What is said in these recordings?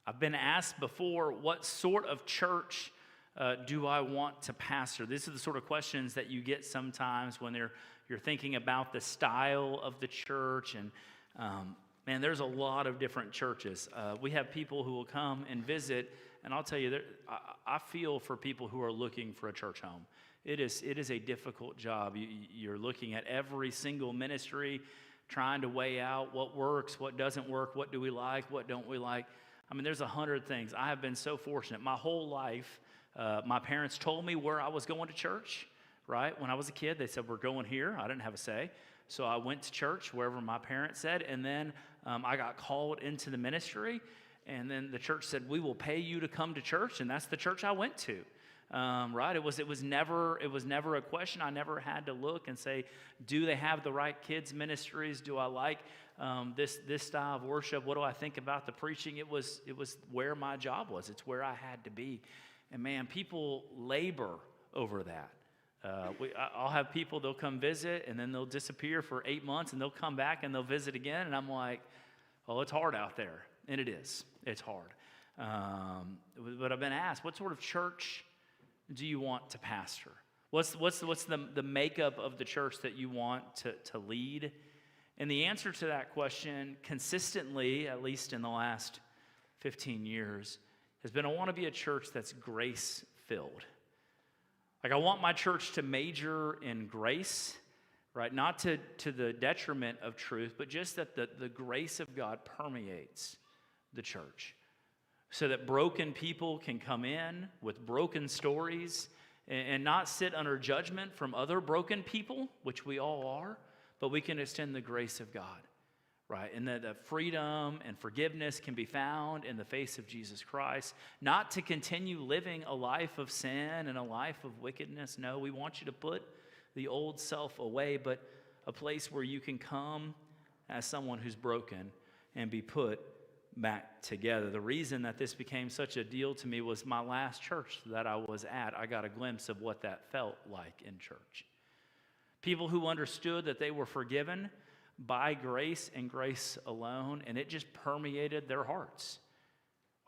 I've been asked before, what sort of church do I want to pastor? These are the sort of questions that you get sometimes when you're thinking about the style of the church. And man, there's a lot of different churches. We have people who will come and visit, and I'll tell you, I feel for people who are looking for a church home. It is a difficult job. You're looking at every single ministry, trying to weigh out what works, what doesn't work, what do we like, what don't we like. I mean, there's 100 things. I have been so fortunate. My whole life, my parents told me where I was going to church, right? When I was a kid, they said, we're going here. I didn't have a say. So I went to church wherever my parents said, and then I got called into the ministry, and then the church said, we will pay you to come to church, and that's the church I went to. Right? It was never a question. I never had to look and say, do they have the right kids ministries? Do I like this style of worship? What do I think about the preaching? It was where my job was. It's where I had to be. And man, people labor over that. I'll have people, they'll come visit and then they'll disappear for 8 months and they'll come back and they'll visit again. And I'm like, oh, it's hard out there. And it is. It's hard. But I've been asked, what sort of church do you want to pastor? What's the makeup of the church that you want to lead? And the answer to that question consistently, at least in the last 15 years, has been I want to be a church that's grace-filled. Like I want my church to major in grace, right? Not to the detriment of truth, but just that the grace of God permeates the church. So that broken people can come in with broken stories and not sit under judgment from other broken people, which we all are, but we can extend the grace of God, right? And that the freedom and forgiveness can be found in the face of Jesus Christ. Not to continue living a life of sin and a life of wickedness. No, we want you to put the old self away, but a place where you can come as someone who's broken and be put back together. The reason that this became such a deal to me was my last church that I was at. I got a glimpse of what that felt like in church. People who understood that they were forgiven by grace and grace alone, and it just permeated their hearts.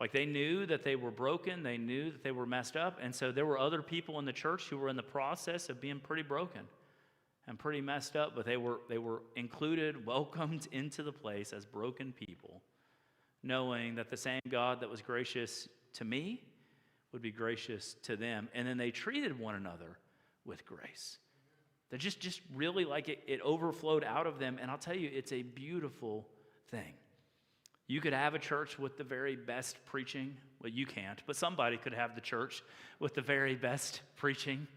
Like they knew that they were broken, they knew that they were messed up, and so there were other people in the church who were in the process of being pretty broken and pretty messed up, but they were included, welcomed into the place as broken people, knowing that the same God that was gracious to me would be gracious to them. And then they treated one another with grace. They just really like it overflowed out of them. And I'll tell you, it's a beautiful thing. You could have a church with the very best preaching. Well, you can't, but somebody could have the church with the very best preaching.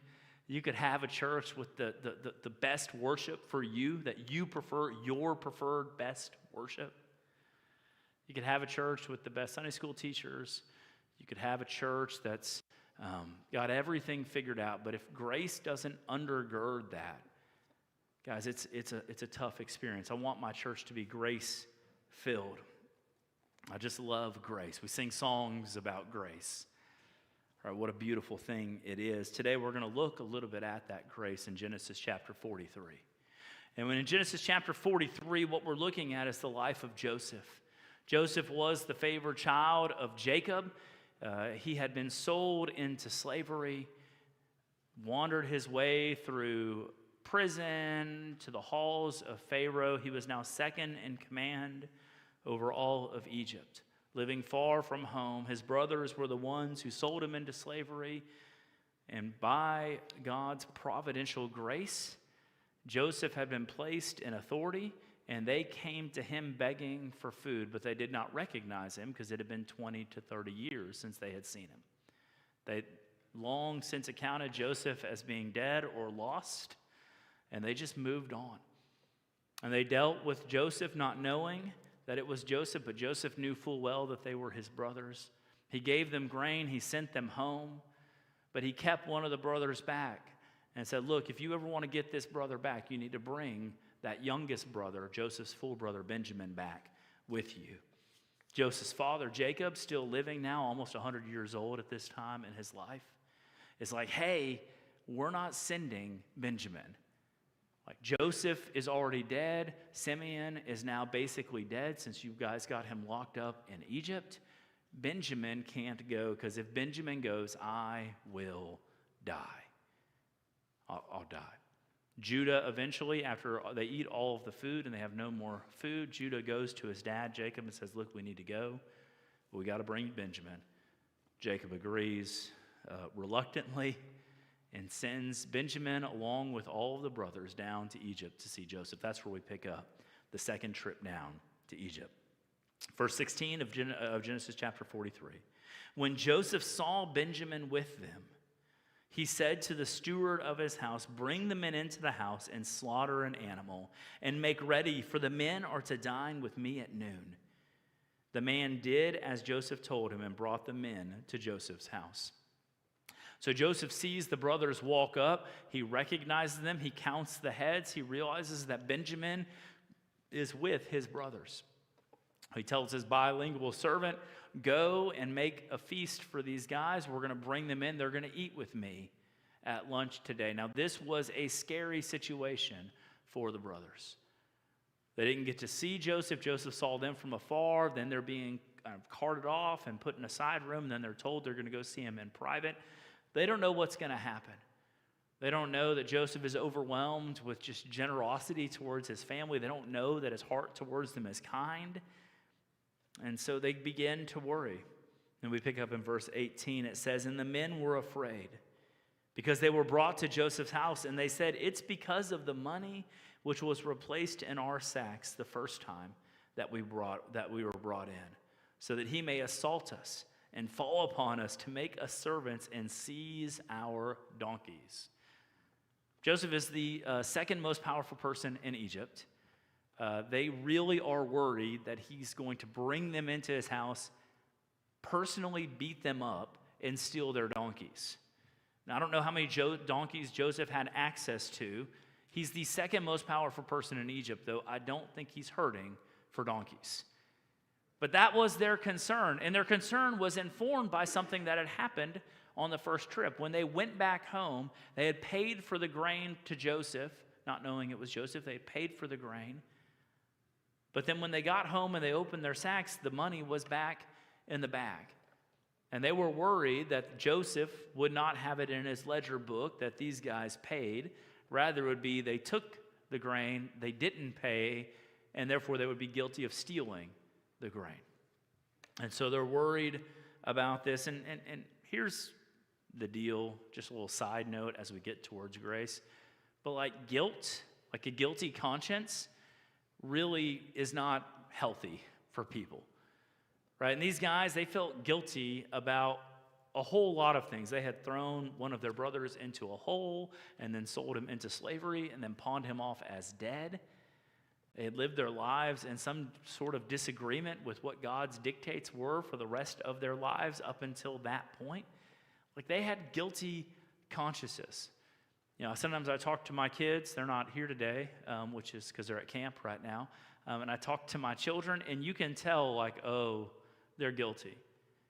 You could have a church with the best worship for you, that you prefer, your preferred best worship. You could have a church with the best Sunday school teachers. You could have a church that's got everything figured out. But if grace doesn't undergird that, guys, it's a tough experience. I want my church to be grace-filled. I just love grace. We sing songs about grace. All right, what a beautiful thing it is. Today we're going to look a little bit at that grace in Genesis chapter 43. And when in Genesis chapter 43, what we're looking at is the life of Joseph. Joseph was the favored child of Jacob. He had been sold into slavery, wandered his way through prison to the halls of Pharaoh. He was now second in command over all of Egypt, living far from home. His brothers were the ones who sold him into slavery. And by God's providential grace, Joseph had been placed in authority. And they came to him begging for food, but they did not recognize him because it had been 20 to 30 years since they had seen him. They long since accounted Joseph as being dead or lost, and they just moved on. And they dealt with Joseph not knowing that it was Joseph, but Joseph knew full well that they were his brothers. He gave them grain, he sent them home, but he kept one of the brothers back and said, look, if you ever want to get this brother back, you need to bring that youngest brother, Joseph's full brother Benjamin, back with you. Joseph's father, Jacob, still living now, almost 100 years old at this time in his life, is like, hey, we're not sending Benjamin. Like Joseph is already dead. Simeon is now basically dead since you guys got him locked up in Egypt. Benjamin can't go, because if Benjamin goes, I will die. I'll die. Judah eventually, after they eat all of the food and they have no more food, Judah goes to his dad, Jacob, and says, look, we need to go. We got to bring Benjamin. Jacob agrees reluctantly and sends Benjamin along with all of the brothers down to Egypt to see Joseph. That's where we pick up the second trip down to Egypt. Verse 16 of Genesis chapter 43. When Joseph saw Benjamin with them, he said to the steward of his house, bring the men into the house and slaughter an animal and make ready, for the men are to dine with me at noon. The man did as Joseph told him and brought the men to Joseph's house. So Joseph sees the brothers walk up. He recognizes them. He counts the heads. He realizes that Benjamin is with his brothers. He tells his bilingual servant, go and make a feast for these guys. We're going to bring them in. They're going to eat with me at lunch today. Now, this was a scary situation for the brothers. They didn't get to see Joseph. Joseph saw them from afar. Then they're being carted off and put in a side room. Then they're told they're going to go see him in private. They don't know what's going to happen. They don't know that Joseph is overwhelmed with just generosity towards his family. They don't know that his heart towards them is kind. And so they begin to worry. And we pick up in verse 18. It says, and the men were afraid because they were brought to Joseph's house. And they said, it's because of the money which was replaced in our sacks the first time that we were brought in, so that he may assault us and fall upon us to make us servants and seize our donkeys. Joseph is the second most powerful person in Egypt. They really are worried that he's going to bring them into his house, personally beat them up, and steal their donkeys. Now, I don't know how many donkeys Joseph had access to. He's the second most powerful person in Egypt, though I don't think he's hurting for donkeys. But that was their concern, and their concern was informed by something that had happened on the first trip. When they went back home, they had paid for the grain to Joseph, not knowing it was Joseph. They had paid for the grain. But then when they got home and they opened their sacks, the money was back in the bag. And they were worried that Joseph would not have it in his ledger book that these guys paid. Rather, it would be they took the grain, they didn't pay, and therefore they would be guilty of stealing the grain. And so they're worried about this. And here's the deal, just a little side note as we get towards grace. But like guilt, like a guilty conscience, really is not healthy for people, right? And these guys, they felt guilty about a whole lot of things. They had thrown one of their brothers into a hole and then sold him into slavery and then pawned him off as dead. They had lived their lives in some sort of disagreement with what God's dictates were for the rest of their lives up until that point. Like they had guilty consciences. You know, sometimes I talk to my kids. They're not here today, which is because they're at camp right now. And I talk to my children, and you can tell, like, oh, they're guilty.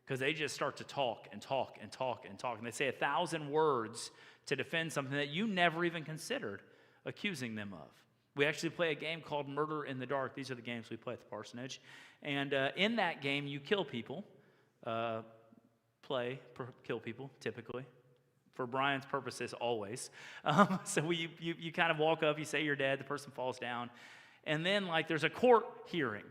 Because they just start to talk and talk and talk and talk. And they say 1,000 words to defend something that you never even considered accusing them of. We actually play a game called Murder in the Dark. These are the games we play at the parsonage. And in that game, you kill people. Kill people, typically. For Brian's purposes, always. So you kind of walk up, you say you're dead, the person falls down. And then, like, there's a court hearing.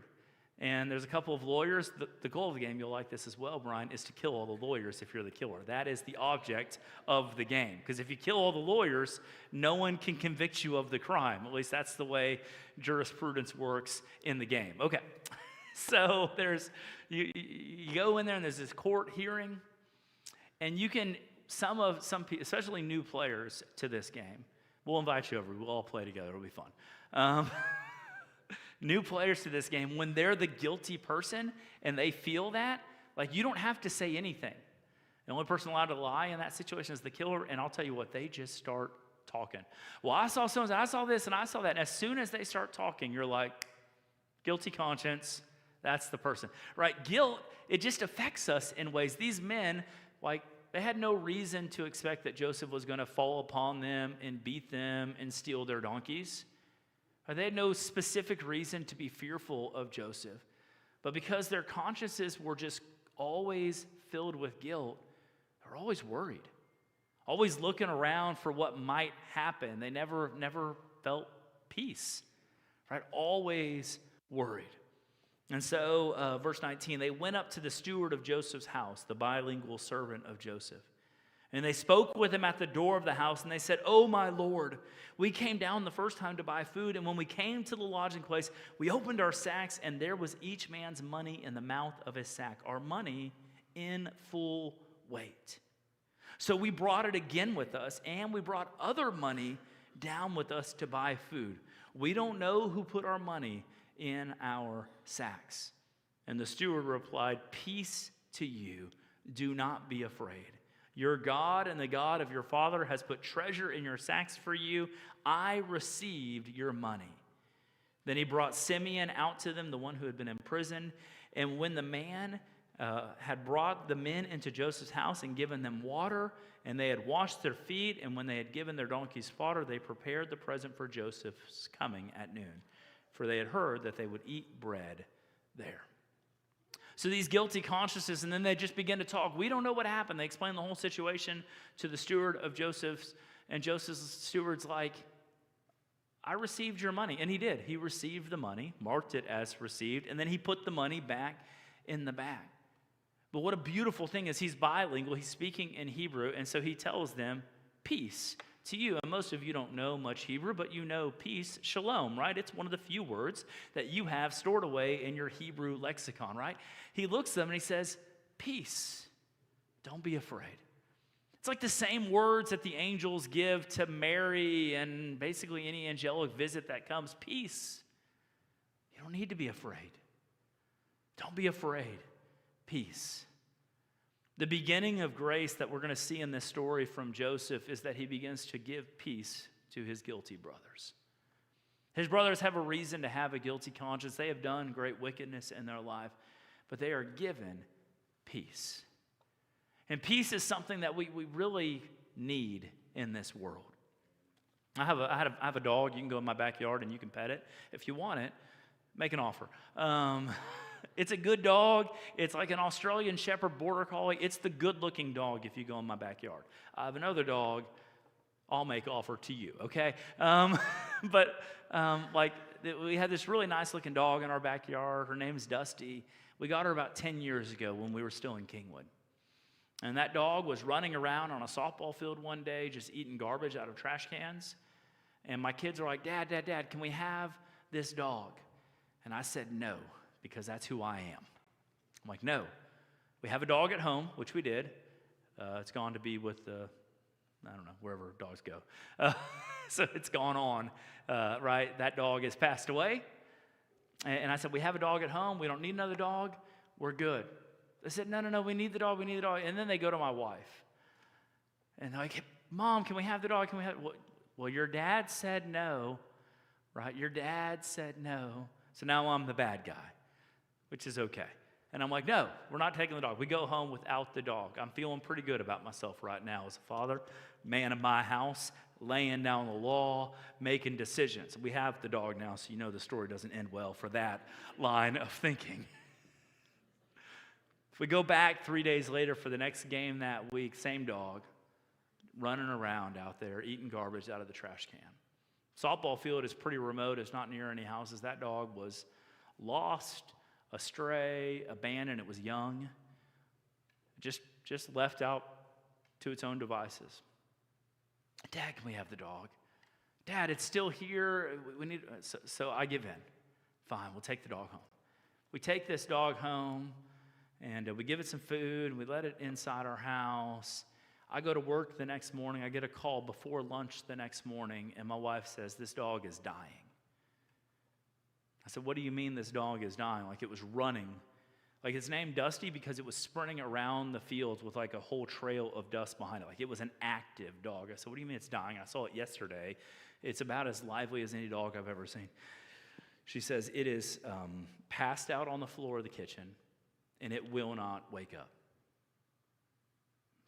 And there's a couple of lawyers. The goal of the game, you'll like this as well, Brian, is to kill all the lawyers if you're the killer. That is the object of the game. Because if you kill all the lawyers, no one can convict you of the crime. At least that's the way jurisprudence works in the game. Okay. So you go in there and there's this court hearing. And you can, some people, especially new players to this game, we'll invite you over. We'll all play together. It'll be fun. New players to this game, when they're the guilty person and they feel that, like, you don't have to say anything. The only person allowed to lie in that situation is the killer, and I'll tell you what, they just start talking. Well, I saw so-and-so, I saw this, and I saw that. And as soon as they start talking, you're like, guilty conscience, that's the person. Right? Guilt, it just affects us in ways. These men, like, they had no reason to expect that Joseph was going to fall upon them and beat them and steal their donkeys. They had no specific reason to be fearful of Joseph. But because their consciences were just always filled with guilt, are always worried, always looking around for what might happen. They never felt peace, right? Always worried. And so, verse 19, they went up to the steward of Joseph's house, the bilingual servant of Joseph. And they spoke with him at the door of the house, and they said, "Oh, my Lord, we came down the first time to buy food, and when we came to the lodging place, we opened our sacks, and there was each man's money in the mouth of his sack, our money in full weight. So we brought it again with us, and we brought other money down with us to buy food. We don't know who put our money in our sacks." And the steward replied, "Peace to you. Do not be afraid. Your God and the God of your father has put treasure in your sacks for you. I received your money." Then he brought Simeon out to them, the one who had been imprisoned. And when the man had brought the men into Joseph's house and given them water, and they had washed their feet, and when they had given their donkeys fodder, they prepared the present for Joseph's coming at noon, for they had heard that they would eat bread there. So these guilty consciences, and then they just begin to talk. We don't know what happened. They explain the whole situation to the steward of Joseph's, and Joseph's steward's like, "I received your money." And he did. He received the money, marked it as received, and then he put the money back in the bag. But what a beautiful thing is he's bilingual. He's speaking in Hebrew, and so he tells them, "Peace to you." And most of you don't know much Hebrew, but you know peace, shalom, right? It's one of the few words that you have stored away in your Hebrew lexicon, right? He looks at them and he says, "Peace. Don't be afraid." It's like the same words that the angels give to Mary and basically any angelic visit that comes. Peace. You don't need to be afraid. Don't be afraid. Peace. The beginning of grace that we're going to see in this story from Joseph is that he begins to give peace to his guilty brothers. His brothers have a reason to have a guilty conscience. They have done great wickedness in their life, but they are given peace. And peace is something that we really need in this world. I have a dog. You can go in my backyard and you can pet it. If you want it, make an offer. It's a good dog. It's like an Australian Shepherd Border Collie. It's the good-looking dog if you go in my backyard. I have another dog. I'll make offer to you, okay? We had this really nice-looking dog in our backyard. Her name is Dusty. We got her about 10 years ago when we were still in Kingwood. And that dog was running around on a softball field one day just eating garbage out of trash cans. And my kids are like, Dad, can we have this dog? And I said no, because that's who I am. I'm like, no. We have a dog at home, which we did. It's gone to be with wherever dogs go. So it's gone on, right? That dog has passed away. And I said, we have a dog at home. We don't need another dog. We're good. They said, no, we need the dog. And then they go to my wife. And they're like, Mom, can we have the dog? Can we have it? Well, your dad said no, right? Your dad said no. So now I'm the bad guy, which is okay. And I'm like, no, we're not taking the dog. We go home without the dog. I'm feeling pretty good about myself right now as a father, man of my house, laying down the law, making decisions. We have the dog now, so you know the story doesn't end well for that line of thinking. If we go back 3 days later for the next game that week, same dog, running around out there, eating garbage out of the trash can. Softball field is pretty remote. It's not near any houses. That dog was lost, astray, abandoned. It was young. Just left out to its own devices. Dad, can we have the dog? Dad, it's still here. We need. So I give in. Fine, we'll take the dog home. We take this dog home, and we give it some food, and we let it inside our house. I go to work the next morning. I get a call before lunch the next morning, and my wife says, this dog is dying. I said, what do you mean this dog is dying? Like it was running. Like it's named Dusty because it was sprinting around the fields with like a whole trail of dust behind it. Like it was an active dog. I said, what do you mean it's dying? I saw it yesterday. It's about as lively as any dog I've ever seen. She says, it is passed out on the floor of the kitchen, and it will not wake up.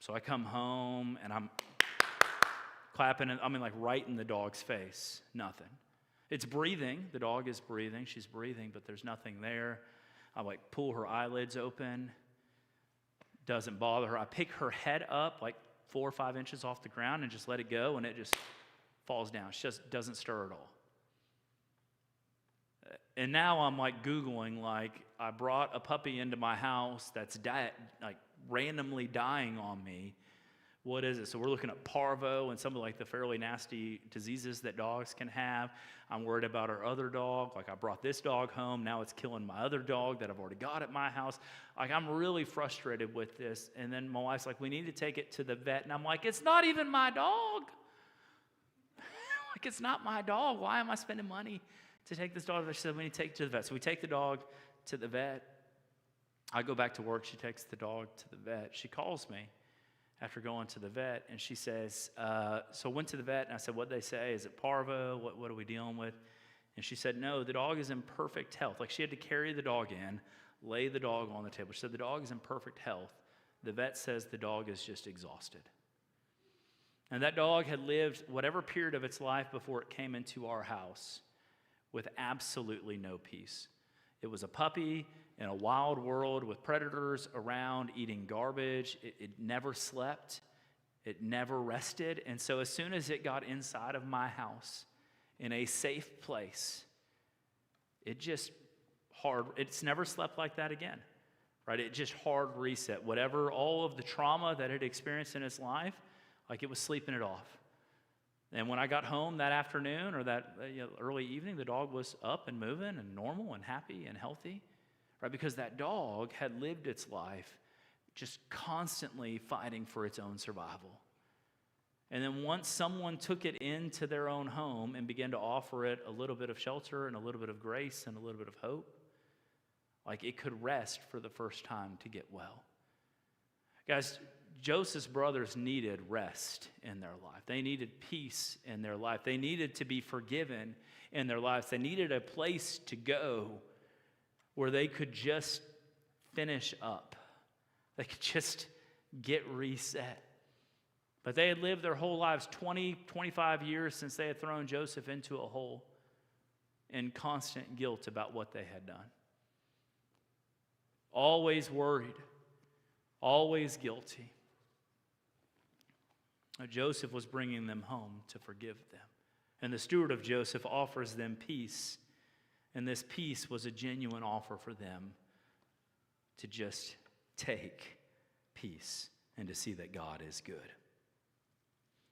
So I come home, and I'm clapping, right in the dog's face. Nothing. It's breathing. The dog is breathing. She's breathing, but there's nothing there. I pull her eyelids open. Doesn't bother her. I pick her head up like 4 or 5 inches off the ground and just let it go, and it just falls down. She just doesn't stir at all. And now I'm like Googling, like, I brought a puppy into my house that's like randomly dying on me. What is it? So we're looking at parvo and some of like the fairly nasty diseases that dogs can have. I'm worried about our other dog. Like, I brought this dog home. Now it's killing my other dog that I've already got at my house. Like, I'm really frustrated with this. And then my wife's like, we need to take it to the vet. And I'm like, it's not even my dog. Like, it's not my dog. Why am I spending money to take this dog to the vet? She said, we need to take it to the vet. So we take the dog to the vet. I go back to work. She takes the dog to the vet. She calls me after going to the vet, and she says, so I went to the vet, and I said, what'd they say? Is it parvo? What are we dealing with? And she said, no, the dog is in perfect health. Like, she had to carry the dog in, lay the dog on the table. She said, the dog is in perfect health. The vet says the dog is just exhausted. And that dog had lived whatever period of its life before it came into our house with absolutely no peace. It was a puppy in a wild world with predators around eating garbage. It never slept. It never rested. And so as soon as it got inside of my house in a safe place, it's never slept like that again, right? It just hard reset. Whatever, all of the trauma that it experienced in its life, like, it was sleeping it off. And when I got home that afternoon or that early evening, the dog was up and moving and normal and happy and healthy, right? Because that dog had lived its life just constantly fighting for its own survival. And then once someone took it into their own home and began to offer it a little bit of shelter and a little bit of grace and a little bit of hope, like, it could rest for the first time to get well. Guys, Joseph's brothers needed rest in their life. They needed peace in their life. They needed to be forgiven in their lives. They needed a place to go where they could just finish up. They could just get reset. But they had lived their whole lives, 20, 25 years since they had thrown Joseph into a hole, in constant guilt about what they had done. Always worried, always guilty. Joseph was bringing them home to forgive them. And the steward of Joseph offers them peace. And this peace was a genuine offer for them to just take peace and to see that God is good.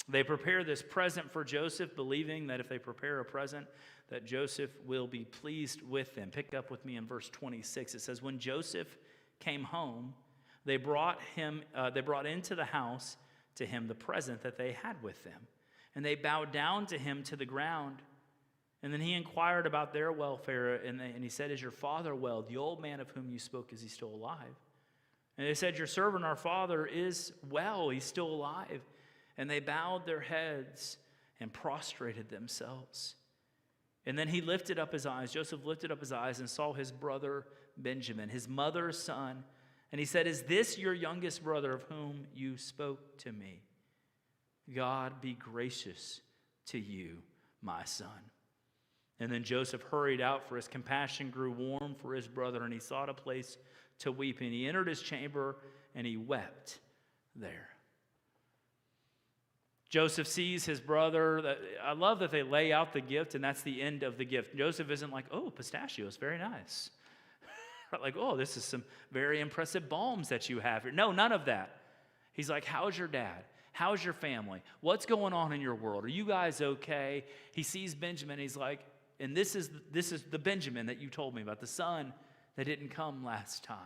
They prepare this present for Joseph, believing that if they prepare a present, that Joseph will be pleased with them. Pick up with me in verse 26. It says, when Joseph came home, they brought into the house to him the present that they had with them. And they bowed down to him to the ground. And then he inquired about their welfare, and he said, is your father well? The old man of whom you spoke, is he still alive? And they said, your servant, our father, is well. He's still alive. And they bowed their heads and prostrated themselves. And then he lifted up his eyes. Joseph lifted up his eyes and saw his brother Benjamin, his mother's son. And he said, is this your youngest brother of whom you spoke to me? God be gracious to you, my son. And then Joseph hurried out, for his compassion grew warm for his brother, and he sought a place to weep. And he entered his chamber, and he wept there. Joseph sees his brother. I love that they lay out the gift, and that's the end of the gift. Joseph isn't like, oh, pistachios, very nice. Like, oh, this is some very impressive balms that you have here. No, none of that. He's like, how's your dad? How's your family? What's going on in your world? Are you guys okay? He sees Benjamin. He's like, and this is the Benjamin that you told me about, the son that didn't come last time.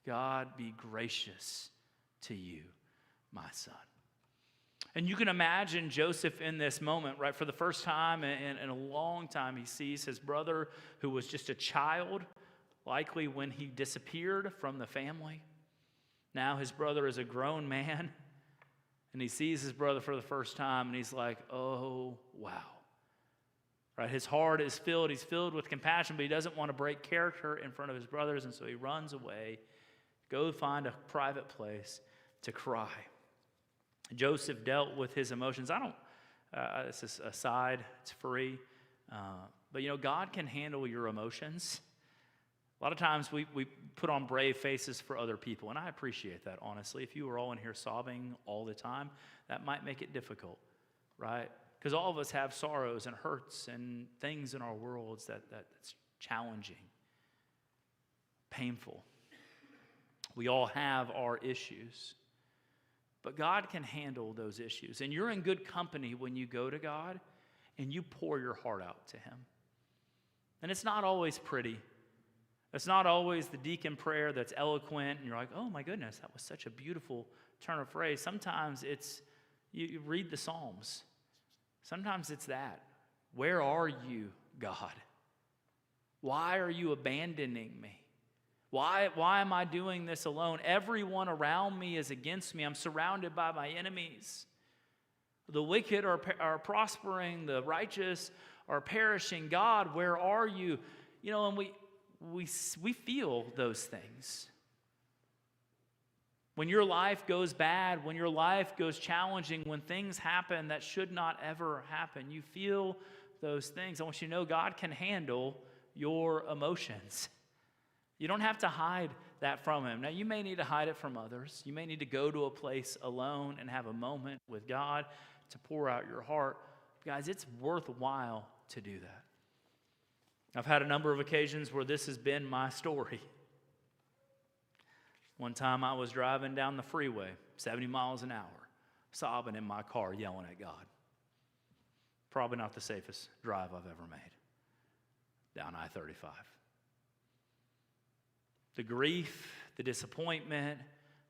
God be gracious to you, my son. And you can imagine Joseph in this moment, right? For the first time in a long time, he sees his brother, who was just a child, likely when he disappeared from the family. Now his brother is a grown man, and he sees his brother for the first time, and he's like, oh, wow. Right? His heart is filled. He's filled with compassion, but he doesn't want to break character in front of his brothers, and so he runs away, go find a private place to cry. Joseph dealt with his emotions. This is aside, it's free. But God can handle your emotions. A lot of times we put on brave faces for other people, and I appreciate that, honestly. If you were all in here sobbing all the time, that might make it difficult, right? Because all of us have sorrows and hurts and things in our worlds that's challenging, painful. We all have our issues. But God can handle those issues. And you're in good company when you go to God and you pour your heart out to Him. And it's not always pretty. It's not always the deacon prayer that's eloquent and you're like, oh my goodness, that was such a beautiful turn of phrase. Sometimes it's, you read the Psalms. Sometimes it's that. Where are you, God? Why are you abandoning me? Why am I doing this alone? Everyone around me is against me. I'm surrounded by my enemies. The wicked are prospering. The righteous are perishing. God, where are you? You know, and we feel those things. When your life goes bad, when your life goes challenging, when things happen that should not ever happen, you feel those things. I want you to know God can handle your emotions. You don't have to hide that from Him. Now, you may need to hide it from others. You may need to go to a place alone and have a moment with God to pour out your heart. Guys, it's worthwhile to do that. I've had a number of occasions where this has been my story. One time I was driving down the freeway, 70 miles an hour, sobbing in my car, yelling at God. Probably not the safest drive I've ever made down I-35. The grief, the disappointment,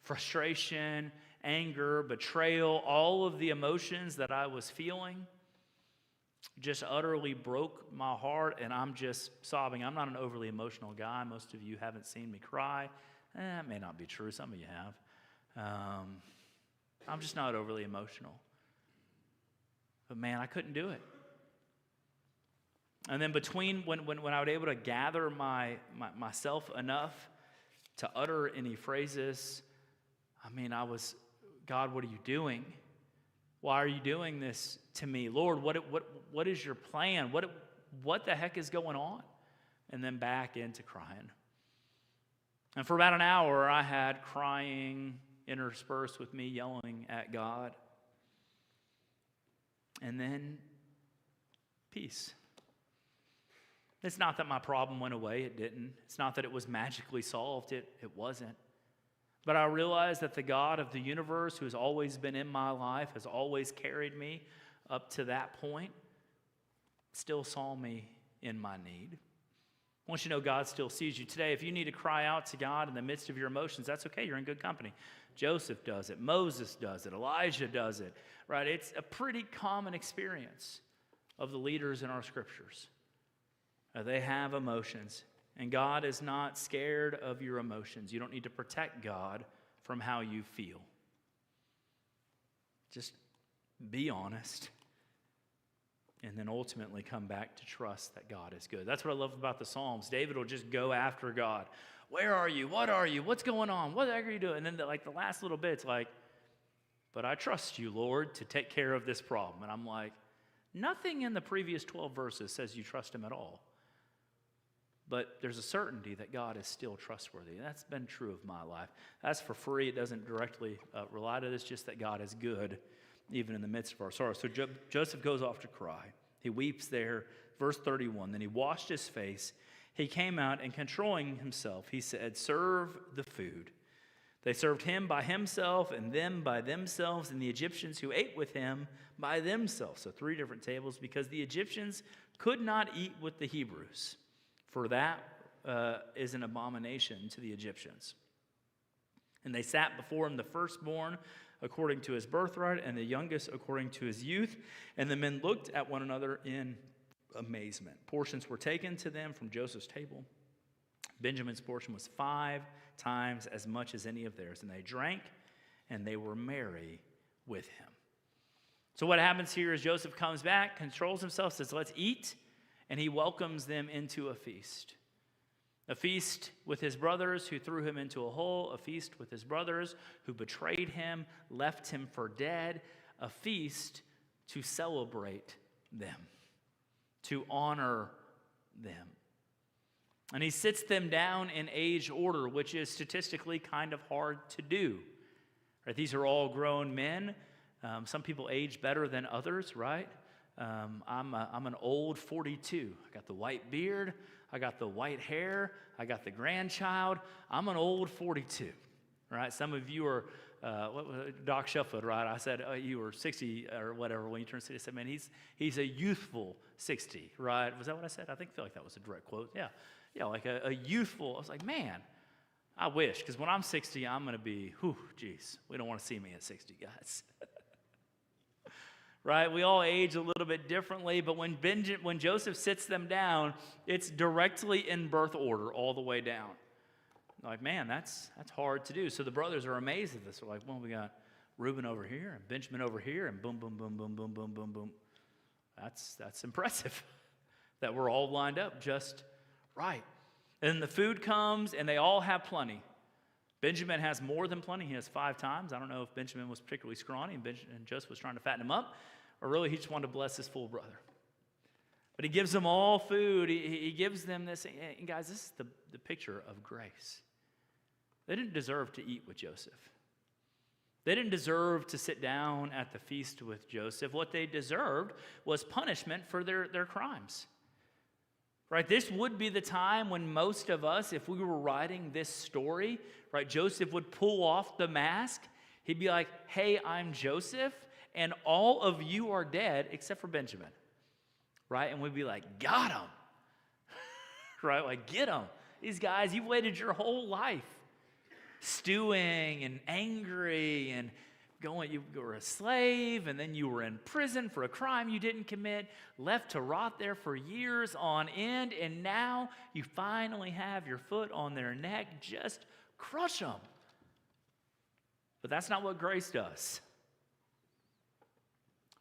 frustration, anger, betrayal, all of the emotions that I was feeling just utterly broke my heart, and I'm just sobbing. I'm not an overly emotional guy. Most of you haven't seen me cry. It may not be true. Some of you have. I'm just not overly emotional. But man, I couldn't do it. And then between when I was able to gather myself enough to utter any phrases, I mean, God, what are you doing? Why are you doing this to me? Lord, what is your plan? What the heck is going on? And then back into crying. And for about an hour, I had crying interspersed with me yelling at God. And then peace. It's not that my problem went away. It didn't. It's not that it was magically solved. It wasn't. But I realized that the God of the universe, who has always been in my life, has always carried me up to that point, still saw me in my need. I want you to know God still sees you. Today, if you need to cry out to God in the midst of your emotions, that's okay. You're in good company. Joseph does it. Moses does it. Elijah does it. Right? It's a pretty common experience of the leaders in our scriptures. They have emotions. And God is not scared of your emotions. You don't need to protect God from how you feel. Just be honest. And then ultimately come back to trust that God is good. That's what I love about the Psalms. David will just go after God. Where are you? What are you? What's going on? What the heck are you doing? And then the last little bit's like, but I trust you, Lord, to take care of this problem. And I'm like, nothing in the previous 12 verses says you trust Him at all. But there's a certainty that God is still trustworthy. And that's been true of my life. That's for free. It doesn't directly rely to this, just that God is good, even in the midst of our sorrow. So Joseph goes off to cry. He weeps there. Verse 31, then he washed his face. He came out, and controlling himself, he said, serve the food. They served him by himself, and them by themselves, and the Egyptians who ate with him by themselves. So 3 different tables, because the Egyptians could not eat with the Hebrews. For that is an abomination to the Egyptians. And they sat before him the firstborn according to his birthright, and the youngest according to his youth. And the men looked at one another in amazement. Portions were taken to them from Joseph's table. Benjamin's portion was 5 times as much as any of theirs. And they drank, and they were merry with him. So what happens here is Joseph comes back, controls himself, says, let's eat. And he welcomes them into a feast. A feast with his brothers who threw him into a hole. A feast with his brothers who betrayed him, left him for dead. A feast to celebrate them, to honor them. And he sits them down in age order, which is statistically kind of hard to do. Right? These are all grown men. Some people age better than others, right? I'm an old 42. I got the white beard. I got the white hair. I got the grandchild. I'm an old 42, right? Some of you are, Doc Sheffield, right? I said you were 60 or whatever when you turned 60. I said, man, he's a youthful 60, right? Was that what I said? I feel like that was a direct quote. Yeah. Yeah, like a youthful. I was like, man, I wish, because when I'm 60, I'm going to be, geez, we don't want to see me at 60, guys. Right? We all age a little bit differently, but when Joseph sits them down, it's directly in birth order all the way down. Like, man, that's hard to do. So the brothers are amazed at this. They're like, well, we got Reuben over here and Benjamin over here, and boom, boom, boom, boom, boom, boom, boom, boom. That's impressive that we're all lined up just right. And the food comes, and they all have plenty. Benjamin has more than plenty. He has 5 times. I don't know if Benjamin was particularly scrawny and Joseph was trying to fatten him up, or really he just wanted to bless his full brother. But he gives them all food. He gives them this. And guys, this is the picture of grace. They didn't deserve to eat with Joseph. They didn't deserve to sit down at the feast with Joseph. What they deserved was punishment for their crimes. Right, this would be the time when most of us, if we were writing this story, right, Joseph would pull off the mask. He'd be like, hey, I'm Joseph, and all of you are dead except for Benjamin. Right, and we'd be like, got him. Right, like, get him. These guys, you've waited your whole life stewing and angry and you were a slave, and then you were in prison for a crime you didn't commit, left to rot there for years on end, and now you finally have your foot on their neck. Just crush them. But that's not what grace does.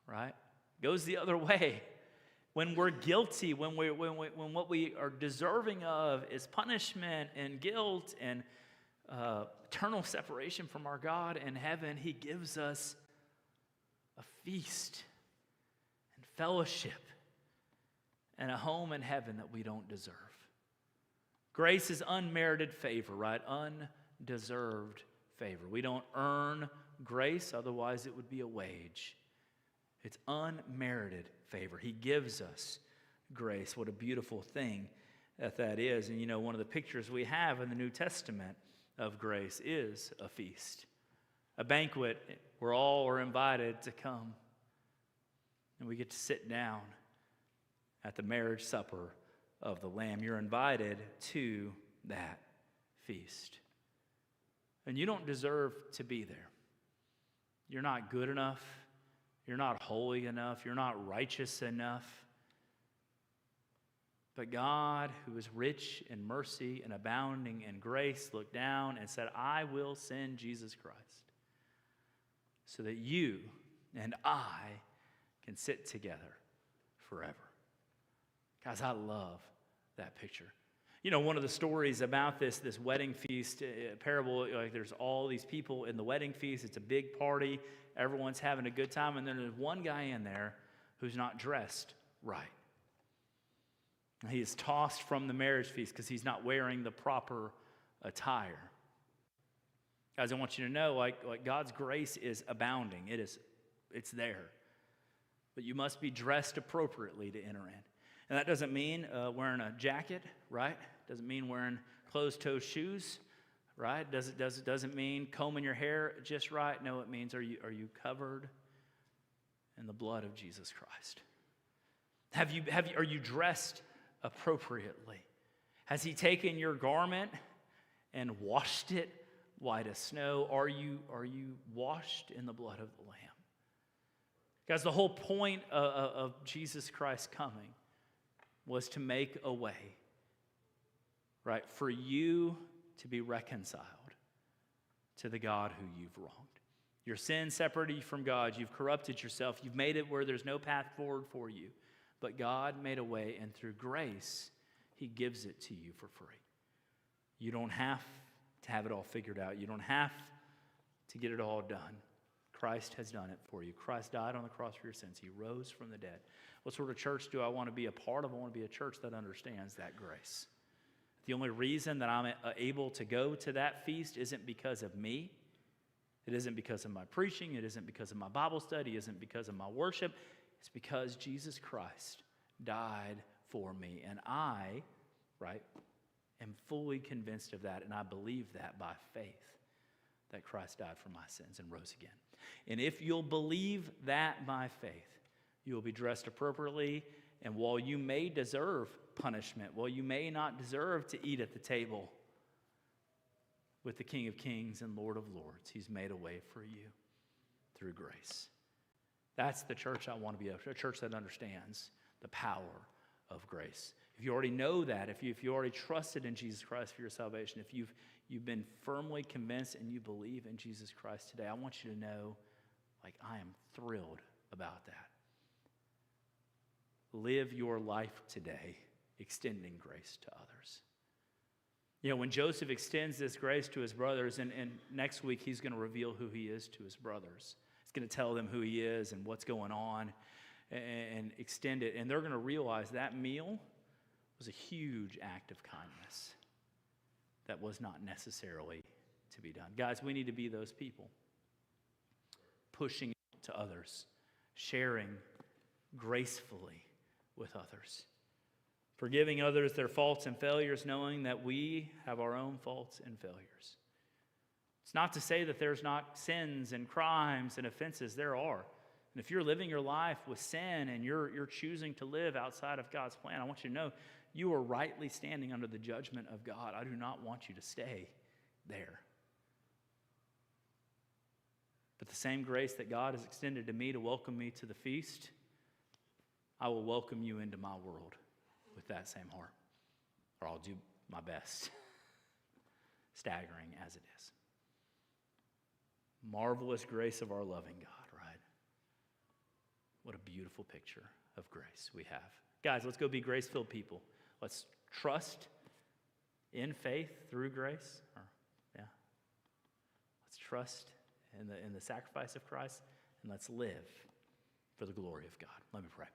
Right? It goes the other way. When we're guilty, when what we are deserving of is punishment and guilt and eternal separation from our God in heaven, he gives us a feast and fellowship and a home in heaven that we don't deserve. Grace is unmerited favor, right? Undeserved favor. We don't earn grace, otherwise it would be a wage. It's unmerited favor. He gives us grace. What a beautiful thing that is. And you know, one of the pictures we have in the New Testament of grace is a feast, a banquet where all are invited to come, and we get to sit down at the marriage supper of the Lamb. You're invited to that feast, and you don't deserve to be there. You're not good enough. You're not holy enough. You're not righteous enough. But God, who is rich in mercy and abounding in grace, looked down and said, I will send Jesus Christ so that you and I can sit together forever. Guys, I love that picture. You know, one of the stories about this wedding feast parable, like there's all these people in the wedding feast. It's a big party. Everyone's having a good time. And then there's one guy in there who's not dressed right. He is tossed from the marriage feast because he's not wearing the proper attire. Guys, I want you to know, like God's grace is abounding. It's there. But you must be dressed appropriately to enter in. And that doesn't mean wearing a jacket, right? Doesn't mean wearing closed-toe shoes, right? Doesn't mean combing your hair just right. No, it means are you covered in the blood of Jesus Christ? Are you dressed appropriately? Has he taken your garment and washed it white as snow? Are you washed in the blood of the Lamb? Guys, the whole point of Jesus Christ coming was to make a way, right, for you to be reconciled to the God who you've wronged. Your sin separated you from God. You've corrupted yourself. You've made it where there's no path forward for you. But God made a way, and through grace, he gives it to you for free. You don't have to have it all figured out. You don't have to get it all done. Christ has done it for you. Christ died on the cross for your sins. He rose from the dead. What sort of church do I want to be a part of? I want to be a church that understands that grace. The only reason that I'm able to go to that feast isn't because of me. It isn't because of my preaching. It isn't because of my Bible study. It isn't because of my worship. It's because Jesus Christ died for me. And I, right, am fully convinced of that, and I believe that by faith, that Christ died for my sins and rose again. And if you'll believe that by faith, you'll be dressed appropriately, and while you may deserve punishment, while you may not deserve to eat at the table with the King of Kings and Lord of Lords, he's made a way for you through grace. That's the church I want to be, a church that understands the power of grace. If you already know that, if you already trusted in Jesus Christ for your salvation, if you've been firmly convinced and you believe in Jesus Christ today, I want you to know, like, I am thrilled about that. Live your life today extending grace to others. You know, when Joseph extends this grace to his brothers, and next week he's going to reveal who he is to his brothers. He's going to tell them who he is and what's going on and extend it. And they're going to realize that meal was a huge act of kindness that was not necessarily to be done. Guys, we need to be those people, pushing to others, sharing gracefully with others, forgiving others their faults and failures, knowing that we have our own faults and failures. It's not to say that there's not sins and crimes and offenses. There are. And if you're living your life with sin and you're choosing to live outside of God's plan, I want you to know you are rightly standing under the judgment of God. I do not want you to stay there. But the same grace that God has extended to me to welcome me to the feast, I will welcome you into my world with that same heart. Or I'll do my best, staggering as it is. Marvelous grace of our loving God, right? What a beautiful picture of grace we have. Guys, let's go be grace-filled people. Let's trust in faith through grace. Let's trust in the sacrifice of Christ, and let's live for the glory of God. Let me pray.